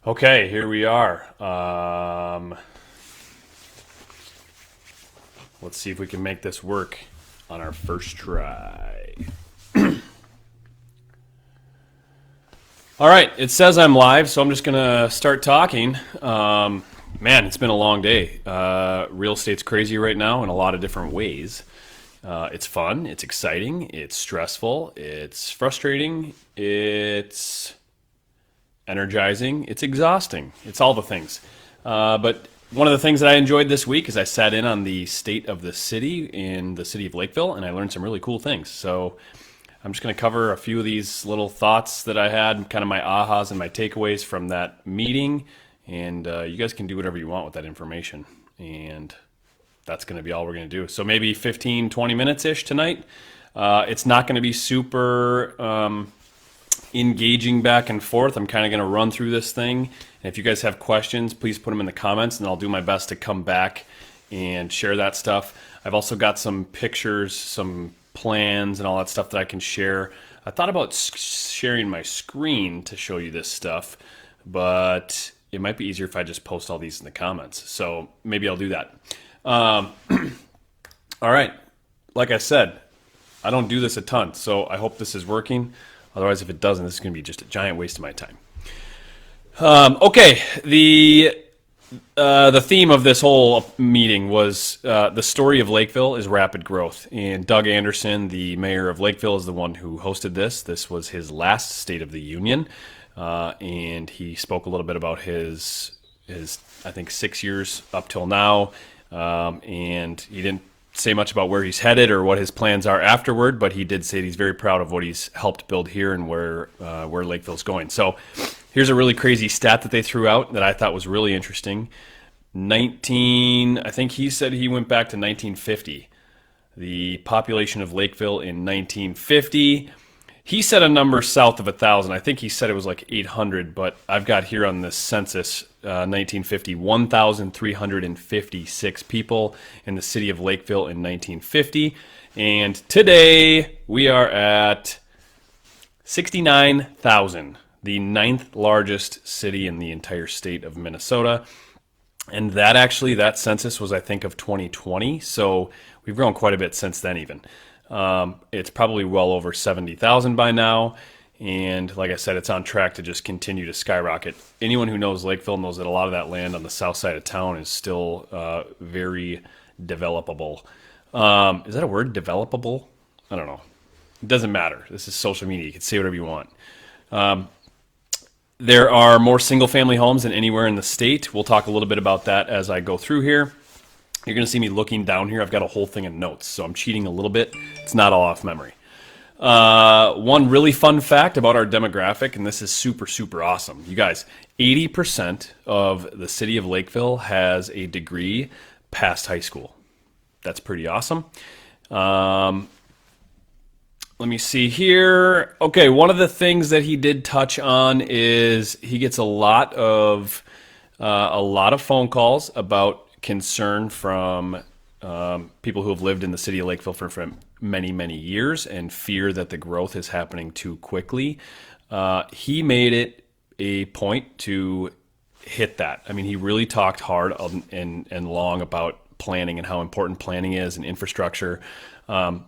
Okay, here we are. Let's see if we can make this work on our first try. All right, it says I'm live, so I'm just going to start talking. Man, it's been a long day. Real estate's crazy right now in a lot of different ways. It's fun, it's exciting, it's stressful, it's frustrating, it's energizing, it's exhausting. It's all the things. But one of the things that I enjoyed this week is I sat in on the state of the city in the city of Lakeville, and I learned some really cool things. So I'm just going to cover a few of these little thoughts that I had, kind of my ahas and my takeaways from that meeting. And you guys can do whatever you want with that information. And that's going to be all we're going to do. So maybe 15, 20 minutes-ish tonight. It's not going to be super engaging back and forth. I'm kind of going to run through this thing. And if you guys have questions, please put them in the comments, and I'll do my best to come back and share that stuff. I've also got some pictures, some plans, and all that stuff that I can share. I thought about sharing my screen to show you this stuff, but it might be easier if I just post all these in the comments. So maybe I'll do that. All right. Like I said, I don't do this a ton, so I hope this is working. Otherwise, if it doesn't, this is going to be just a giant waste of my time. Okay, the theme of this whole meeting was the story of Lakeville is rapid growth. And Doug Anderson, the mayor of Lakeville, is the one who hosted this. This was his last State of the Union, and he spoke a little bit about his I think 6 years up till now, and he didn't say much about where he's headed or what his plans are afterward, but he did say he's very proud of what he's helped build here and where Lakeville's going. So here's a really crazy stat that they threw out that I thought was really interesting. I think he said he went back to 1950. The population of Lakeville in 1950. He said a number south of 1,000. I think he said it was like 800, but I've got here on this census, 1950, 1,356 people in the city of Lakeville in 1950. And today we are at 69,000, the ninth largest city in the entire state of Minnesota. And that census was, I think, of 2020. So we've grown quite a bit since then even. It's probably well over 70,000 by now. And like I said, it's on track to just continue to skyrocket. Anyone who knows Lakeville knows that a lot of that land on the south side of town is still very developable. Is that a word, developable? I don't know. It doesn't matter. This is social media. You can say whatever you want. There are more single-family homes than anywhere in the state. We'll talk a little bit about that as I go through here. You're going to see me looking down here. I've got a whole thing of notes, so I'm cheating a little bit. It's not all off memory. One really fun fact about our demographic, and this is super, super awesome. You guys, 80% of the city of Lakeville has a degree past high school. That's pretty awesome. Let me see here. Okay, one of the things that he did touch on is he gets a lot of phone calls about concern from people who have lived in the city of Lakeville for many, many years and fear that the growth is happening too quickly. He made it a point to hit that. I mean, he really talked hard and long about planning and how important planning is and infrastructure. And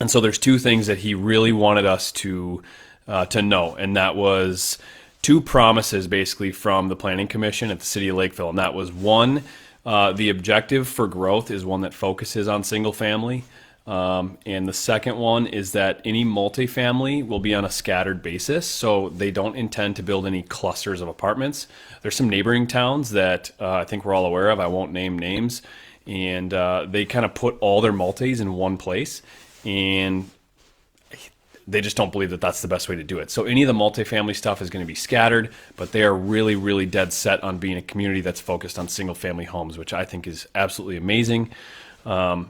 so there's two things that he really wanted us to know, and that was two promises basically from the Planning Commission at the city of Lakeville. And that was one, the objective for growth is one that focuses on single family. And the second one is that any multifamily will be on a scattered basis. So they don't intend to build any clusters of apartments. There's some neighboring towns that I think we're all aware of. I won't name names. And they kind of put all their multis in one place. And they just don't believe that that's the best way to do it. So any of the multifamily stuff is going to be scattered, but they are really, really dead set on being a community that's focused on single family homes, which I think is absolutely amazing. And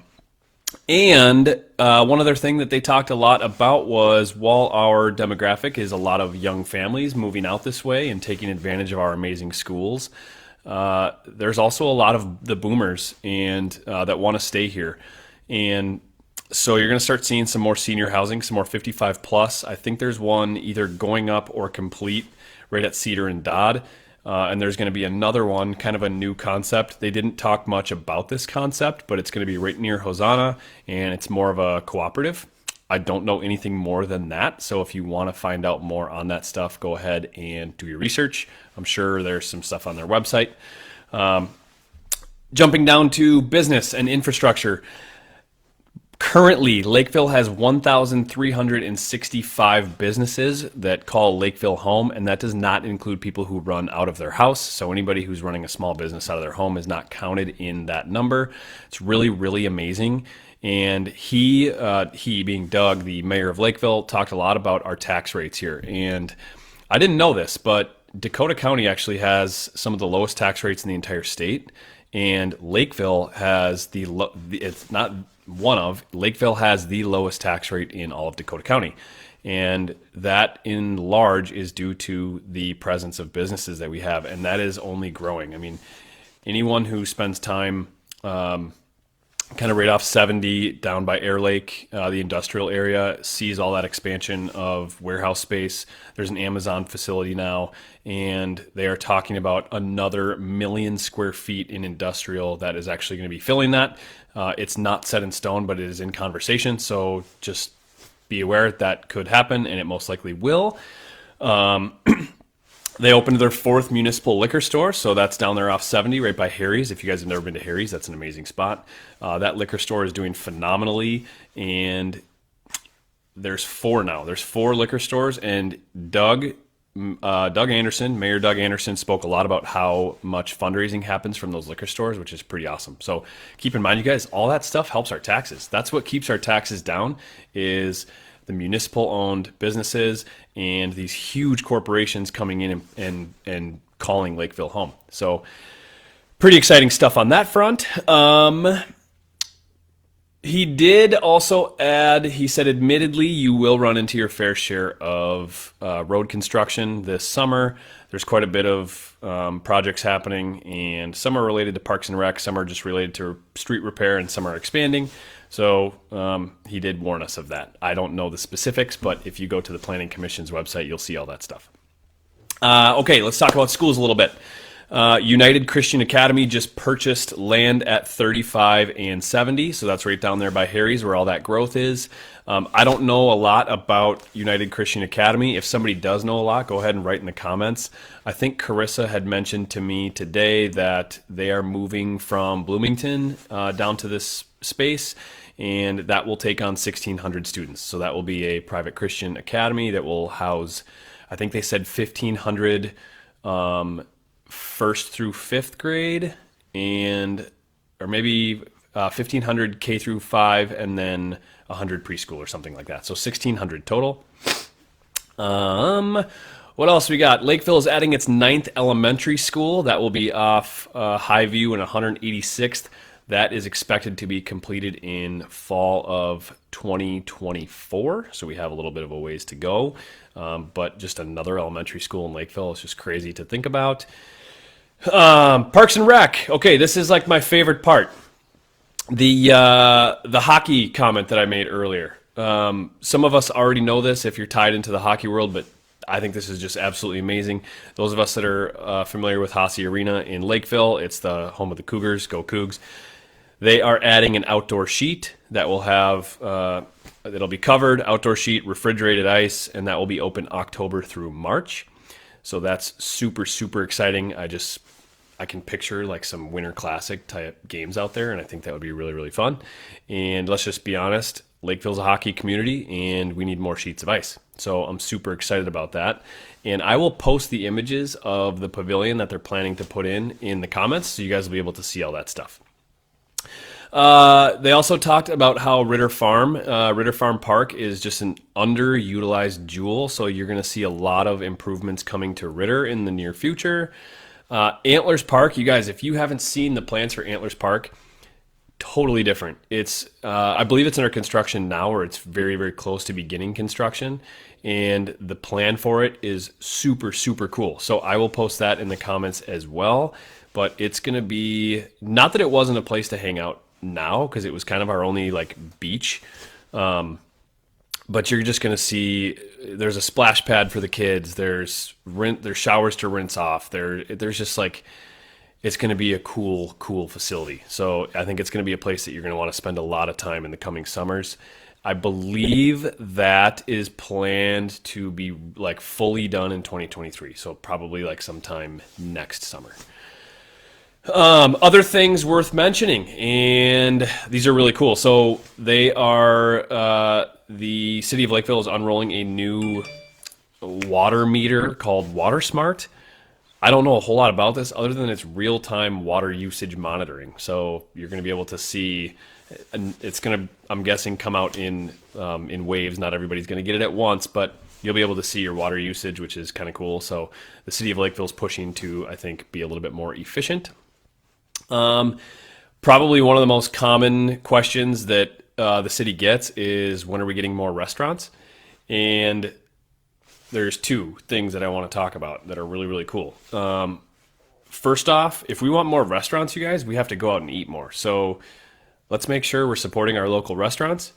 one other thing that they talked a lot about was while our demographic is a lot of young families moving out this way and taking advantage of our amazing schools, there's also a lot of the boomers and that want to stay here. And so you're going to start seeing some more senior housing, some more 55 plus. I think there's one either going up or complete right at Cedar and Dodd. And there's going to be another one, kind of a new concept. They didn't talk much about this concept, but it's going to be right near Hosanna, and it's more of a cooperative. I don't know anything more than that. So if you want to find out more on that stuff, go ahead and do your research. I'm sure there's some stuff on their website. Jumping down to business and infrastructure. Currently, Lakeville has 1,365 businesses that call Lakeville home, and that does not include people who run out of their house. So anybody who's running a small business out of their home is not counted in that number. It's really, really amazing. And he being Doug, the mayor of Lakeville, talked a lot about our tax rates here. And I didn't know this, but Dakota County actually has some of the lowest tax rates in the entire state. And Lakeville has Lakeville has the lowest tax rate in all of Dakota County. And that in large is due to the presence of businesses that we have. And that is only growing. I mean, anyone who spends time, kind of right off 70 down by Air Lake, the industrial area, sees all that expansion of warehouse space. There's an Amazon facility now, and they are talking about another 1 million square feet in industrial that is actually going to be filling that. It's not set in stone, but it is in conversation. So just be aware that could happen, and it most likely will. They opened their 4th municipal liquor store, so that's down there off 70, right by Harry's. If you guys have never been to Harry's, that's an amazing spot. That liquor store is doing phenomenally, and there's 4 now. There's 4 liquor stores, and Mayor Doug Anderson spoke a lot about how much fundraising happens from those liquor stores, which is pretty awesome. So keep in mind, you guys, all that stuff helps our taxes. That's what keeps our taxes down, is the municipal-owned businesses and these huge corporations coming in and calling Lakeville home. So pretty exciting stuff on that front. He did also add, he said, admittedly, you will run into your fair share of road construction this summer. There's quite a bit of projects happening, and some are related to Parks and Rec, some are just related to street repair, and some are expanding. So he did warn us of that. I don't know the specifics, but if you go to the Planning Commission's website, you'll see all that stuff. Okay, let's talk about schools a little bit. United Christian Academy just purchased land at 35 and 70, so that's right down there by Harry's where all that growth is. I don't know a lot about United Christian Academy. If somebody does know a lot, go ahead and write in the comments. I think Carissa had mentioned to me today that they are moving from Bloomington down to this space, and that will take on 1,600 students. So that will be a private Christian academy that will house, I think they said 1,500 first through 5th grade, or maybe 1,500 K through 5, and then 100 preschool or something like that. So 1,600 total. What else we got? Lakeville is adding its 9th elementary school. That will be off Highview and 186th. That is expected to be completed in fall of 2024. So we have a little bit of a ways to go. But just another elementary school in Lakeville is just crazy to think about. Parks and Rec. Okay, this is like my favorite part. The hockey comment that I made earlier. Some of us already know this if you're tied into the hockey world, but I think this is just absolutely amazing. Those of us that are familiar with Hossey Arena in Lakeville, it's the home of the Cougars. Go Cougs. They are adding an outdoor sheet that will have, it'll be covered, outdoor sheet, refrigerated ice, and that will be open October through March. So that's super, super exciting. I can picture like some Winter Classic type games out there, and I think that would be really, really fun. And let's just be honest, Lakeville's a hockey community, and we need more sheets of ice. So I'm super excited about that. And I will post the images of the pavilion that they're planning to put in the comments, so you guys will be able to see all that stuff. They also talked about how Ritter Farm Park is just an underutilized jewel. So you're going to see a lot of improvements coming to Ritter in the near future. Antlers Park, you guys, if you haven't seen the plans for Antlers Park, totally different. It's, I believe it's under construction now, or it's very, very close to beginning construction. And the plan for it is super, super cool. So I will post that in the comments as well. But it's going to be, not that it wasn't a place to hang out now, because it was kind of our only like beach, but you're just going to see there's a splash pad for the kids. There's showers to rinse off. There's just like it's going to be a cool facility. So I think it's going to be a place that you're going to want to spend a lot of time in the coming summers. I believe that is planned to be like fully done in 2023. So probably like sometime next summer. Other things worth mentioning, and these are really cool. So they are, the city of Lakeville is unrolling a new water meter called Water Smart. I don't know a whole lot about this other than it's real-time water usage monitoring. So you're going to be able to see, and it's going to, I'm guessing, come out in waves. Not everybody's going to get it at once, but you'll be able to see your water usage, which is kind of cool. So the city of Lakeville is pushing to, I think, be a little bit more efficient. Probably one of the most common questions that the city gets is, when are we getting more restaurants? And there's two things that I want to talk about that are really, really cool. First off, if we want more restaurants, you guys, we have to go out and eat more. So let's make sure we're supporting our local restaurants.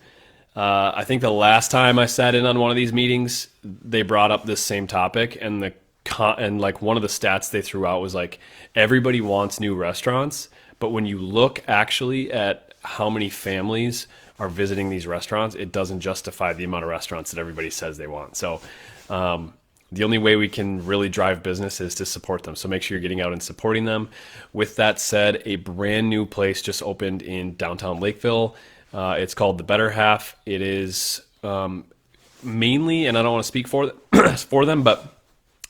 I think the last time I sat in on one of these meetings, they brought up this same topic, and like one of the stats they threw out was like, everybody wants new restaurants, but when you look actually at how many families are visiting these restaurants, it doesn't justify the amount of restaurants that everybody says they want. So the only way we can really drive business is to support them. So make sure you're getting out and supporting them. With that said, a brand new place just opened in downtown Lakeville. It's called The Better Half. It is mainly, and I don't want to speak for them, but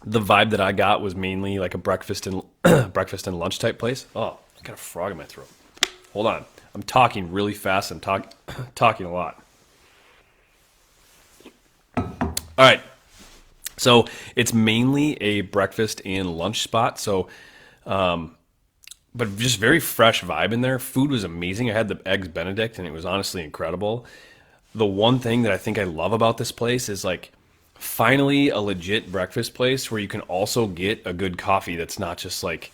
the vibe that I got was mainly like a breakfast and lunch type place. Oh, I got a frog in my throat. Hold on. I'm talking really fast. I'm talking a lot. All right. So it's mainly a breakfast and lunch spot. So, but just very fresh vibe in there. Food was amazing. I had the eggs Benedict, and it was honestly incredible. The one thing that I think I love about this place is like, finally a legit breakfast place where you can also get a good coffee that's not just like,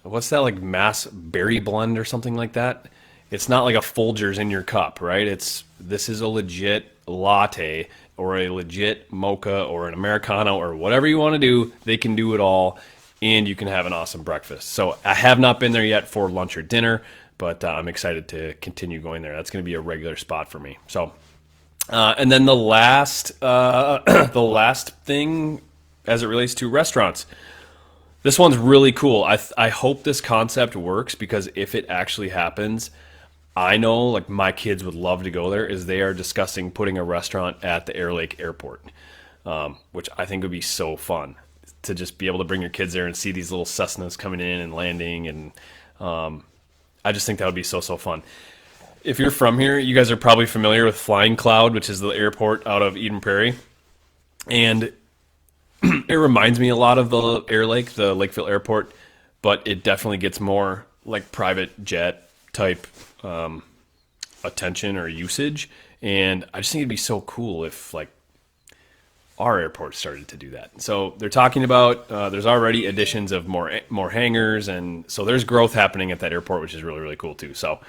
what's that, like mass berry blend or something like that? It's not like a Folgers in your cup, right? This is a legit latte or a legit mocha or an Americano or whatever you want to do. They can do it all, and you can have an awesome breakfast. So I have not been there yet for lunch or dinner, but I'm excited to continue going there. That's going to be a regular spot for me. So, and then the last thing as it relates to restaurants. This one's really cool. I hope this concept works, because if it actually happens, I know like my kids would love to go there. Is they are discussing putting a restaurant at the Air Lake Airport, which I think would be so fun to just be able to bring your kids there and see these little Cessnas coming in and landing. And I just think that would be so fun. If you're from here, you guys are probably familiar with Flying Cloud, which is the airport out of Eden Prairie. And it reminds me a lot of the Air Lake, the Lakeville Airport, but it definitely gets more like private jet type attention or usage. And I just think it'd be so cool if like our airport started to do that. So they're talking about there's already additions of more hangars, and so there's growth happening at that airport, which is really, really cool too. So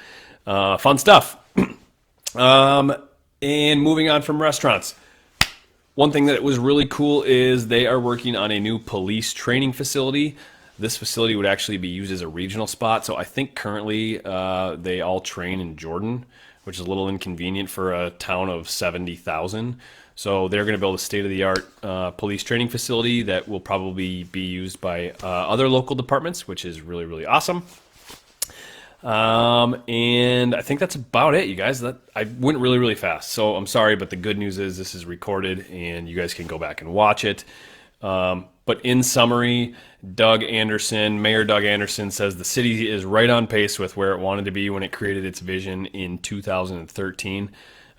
fun stuff. And moving on from restaurants. One thing that was really cool is they are working on a new police training facility. This facility would actually be used as a regional spot. So I think currently they all train in Jordan, which is a little inconvenient for a town of 70,000. So they're going to build a state-of-the-art police training facility that will probably be used by other local departments, which is really, really awesome. And I think that's about it, you guys. I went really, really fast, so I'm sorry, but the good news is this is recorded and you guys can go back and watch it. But in summary, Mayor Doug Anderson says the city is right on pace with where it wanted to be when it created its vision in 2013.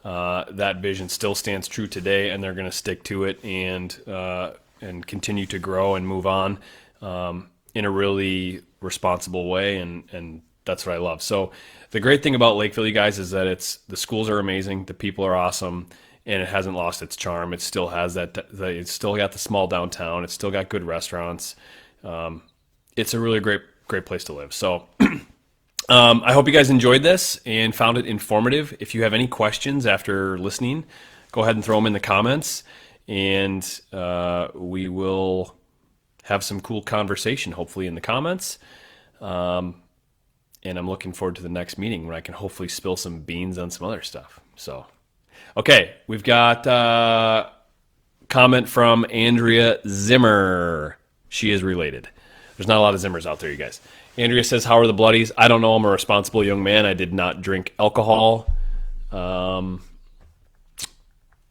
That vision still stands true today, and they're going to stick to it and continue to grow and move on in a really responsible way, and that's what I love. So the great thing about Lakeville, you guys, is that the schools are amazing, the people are awesome, and it hasn't lost its charm. It still has it's still got the small downtown. It's still got good restaurants. It's a really great place to live. So I hope you guys enjoyed this and found it informative. If you have any questions after listening, go ahead and throw them in the comments, and we will have some cool conversation, hopefully, in the comments. And I'm looking forward to the next meeting when I can hopefully spill some beans on some other stuff. So, okay, we've got a comment from Andrea Zimmer. She is related. There's not a lot of Zimmers out there, you guys. Andrea says, how are the bloodies? I don't know. I'm a responsible young man. I did not drink alcohol. And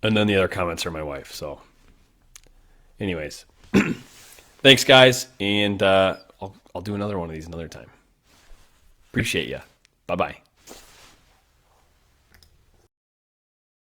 then the other comments are my wife. So, anyways, thanks, guys. And I'll do another one of these another time. Appreciate you. Bye-bye.